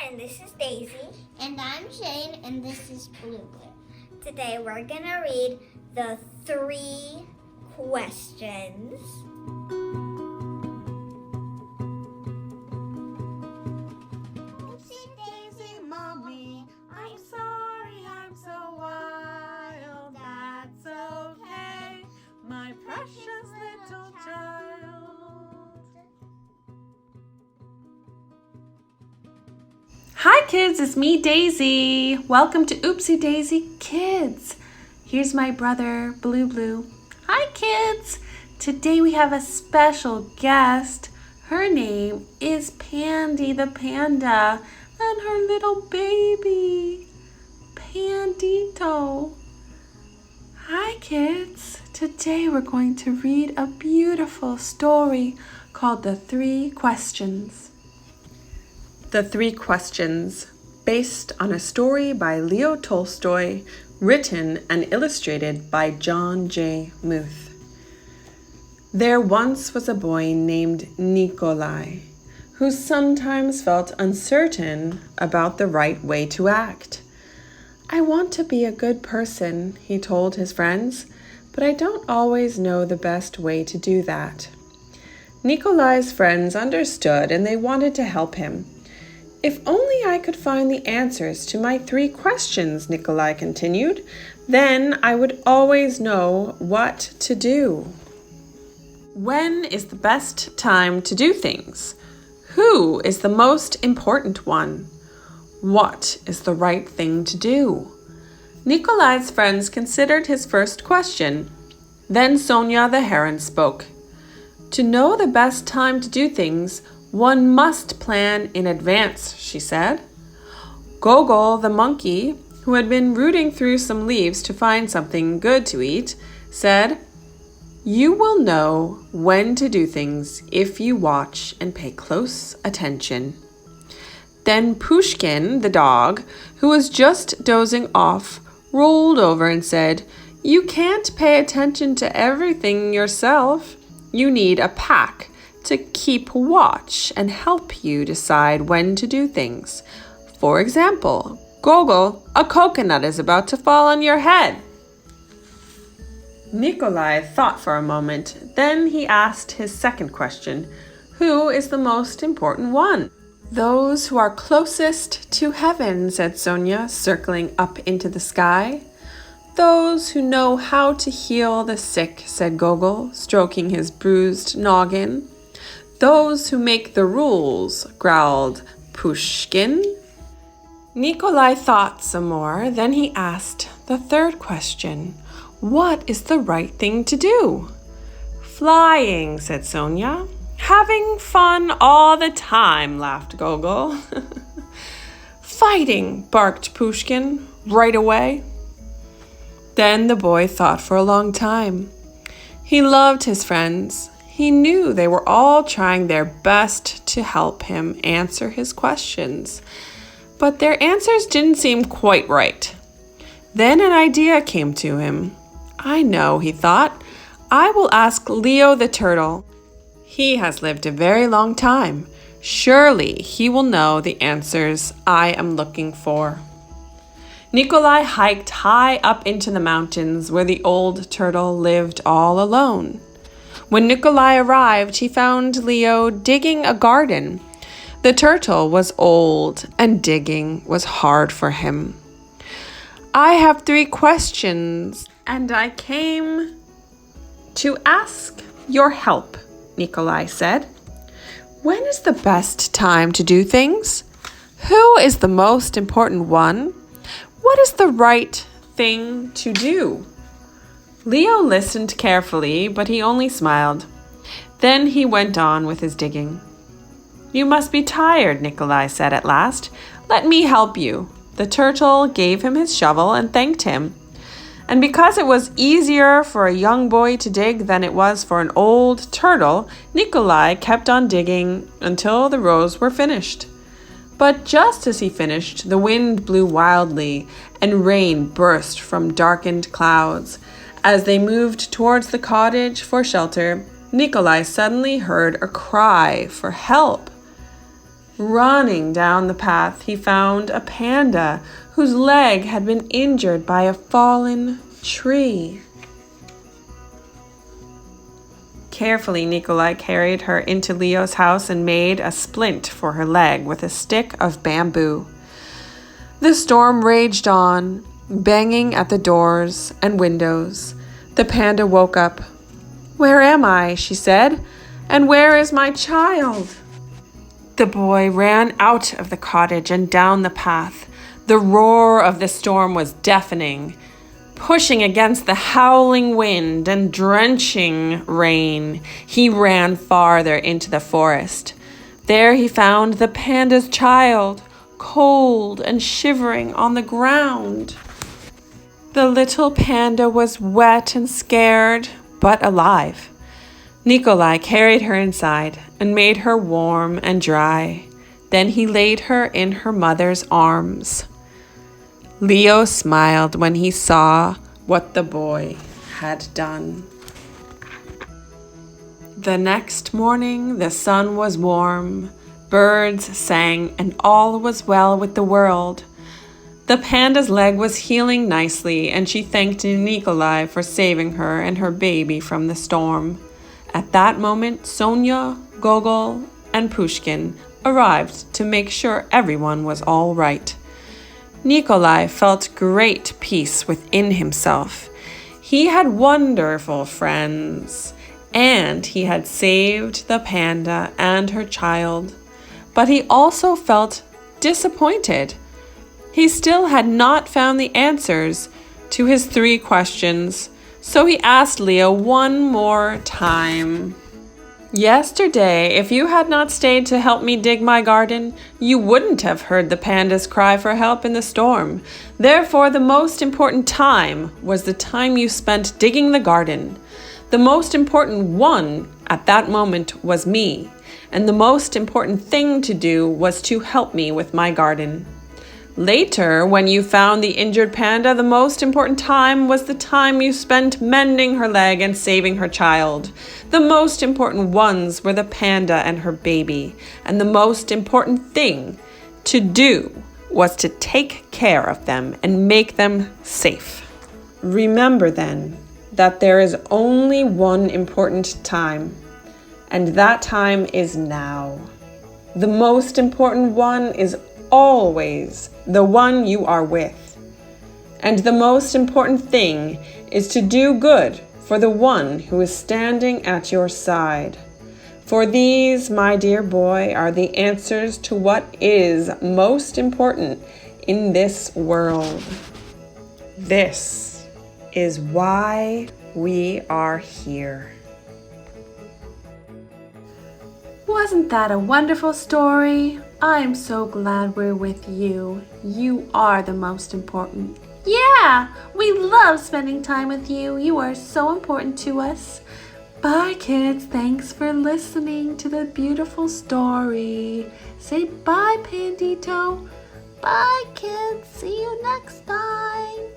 and this is Daisy. And I'm Shane, and this is Blue. Today we're gonna read the Three Questions. Oopsie daisy, mommy, I'm sorry I'm so wild. That's okay, my precious little child. Hi kids, it's me, Daisy. Welcome to Oopsie Daisy Kids. Here's my brother, Blue. Hi kids. Today we have a special guest. Her name is Pandy the panda and her little baby, Pandito. Hi kids. Today we're going to read a beautiful story called The Three Questions. The Three Questions, based on a story by Leo Tolstoy, written and illustrated by Jon J. Muth. There once was a boy named Nikolai, who sometimes felt uncertain about the right way to act. I want to be a good person, he told his friends, but I don't always know the best way to do that. Nikolai's friends understood and they wanted to help him. If only I could find the answers to my three questions, Nikolai continued, then I would always know what to do. When is the best time to do things? Who is the most important one? What is the right thing to do? Nikolai's friends considered his first question. Then Sonia the heron spoke. To know the best time to do things, one must plan in advance, she said. Gogol the monkey, who had been rooting through some leaves to find something good to eat, said, You will know when to do things if you watch and pay close attention. Then Pushkin, the dog, who was just dozing off, rolled over and said, You can't pay attention to everything yourself. You need a pack to keep watch and help you decide when to do things. For example, Gogol, a coconut is about to fall on your head. Nikolai thought for a moment. Then he asked his second question. Who is the most important one? Those who are closest to heaven, said Sonia, circling up into the sky. Those who know how to heal the sick, said Gogol, stroking his bruised noggin. Those who make the rules, growled Pushkin. Nikolai thought some more. Then he asked the third question. What is the right thing to do? Flying, said Sonia. Having fun all the time, laughed Gogol. Fighting, barked Pushkin, right away. Then the boy thought for a long time. He loved his friends. He knew they were all trying their best to help him answer his questions, but their answers didn't seem quite right. Then an idea came to him. I know, he thought. I will ask Leo the turtle. He has lived a very long time. Surely he will know the answers I am looking for. Nikolai hiked high up into the mountains where the old turtle lived all alone. When Nikolai arrived, he found Leo digging a garden. The turtle was old and digging was hard for him. I have three questions and I came to ask your help, Nikolai said. When is the best time to do things? Who is the most important one? What is the right thing to do? Leo listened carefully, but he only smiled. Then he went on with his digging. You must be tired, Nikolai said at last. Let me help you. The turtle gave him his shovel and thanked him. And because it was easier for a young boy to dig than it was for an old turtle, Nikolai kept on digging until the rows were finished. But just as he finished, the wind blew wildly and rain burst from darkened clouds. As they moved towards the cottage for shelter, Nikolai suddenly heard a cry for help. Running down the path, he found a panda whose leg had been injured by a fallen tree. Carefully, Nikolai carried her into Leo's house and made a splint for her leg with a stick of bamboo. The storm raged on, banging at the doors and windows. The panda woke up. "Where am I?" she said. "And where is my child?" The boy ran out of the cottage and down the path. The roar of the storm was deafening. Pushing against the howling wind and drenching rain, he ran farther into the forest. There he found the panda's child, cold and shivering on the ground. The little panda was wet and scared, but alive. Nikolai carried her inside and made her warm and dry. Then he laid her in her mother's arms. Leo smiled when he saw what the boy had done. The next morning, the sun was warm, birds sang, and all was well with the world. The panda's leg was healing nicely, and she thanked Nikolai for saving her and her baby from the storm. At that moment, Sonia, Gogol, and Pushkin arrived to make sure everyone was all right. Nikolai felt great peace within himself. He had wonderful friends, and he had saved the panda and her child. But he also felt disappointed. He still had not found the answers to his 3 questions, so he asked Leo one more time. "Yesterday, if you had not stayed to help me dig my garden, you wouldn't have heard the pandas cry for help in the storm. Therefore, the most important time was the time you spent digging the garden. The most important one at that moment was me, and the most important thing to do was to help me with my garden. Later, when you found the injured panda, the most important time was the time you spent mending her leg and saving her child. The most important ones were the panda and her baby, and the most important thing to do was to take care of them and make them safe. Remember then that there is only one important time, and that time is now. The most important one is always the one you are with. And the most important thing is to do good for the one who is standing at your side. For these, my dear boy, are the answers to what is most important in this world. This is why we are here." Wasn't that a wonderful story? I am so glad we're with you. You are the most important. Yeah, we love spending time with you. You are so important to us. Bye, kids. Thanks for listening to the beautiful story. Say bye, Pandito. Bye, kids. See you next time.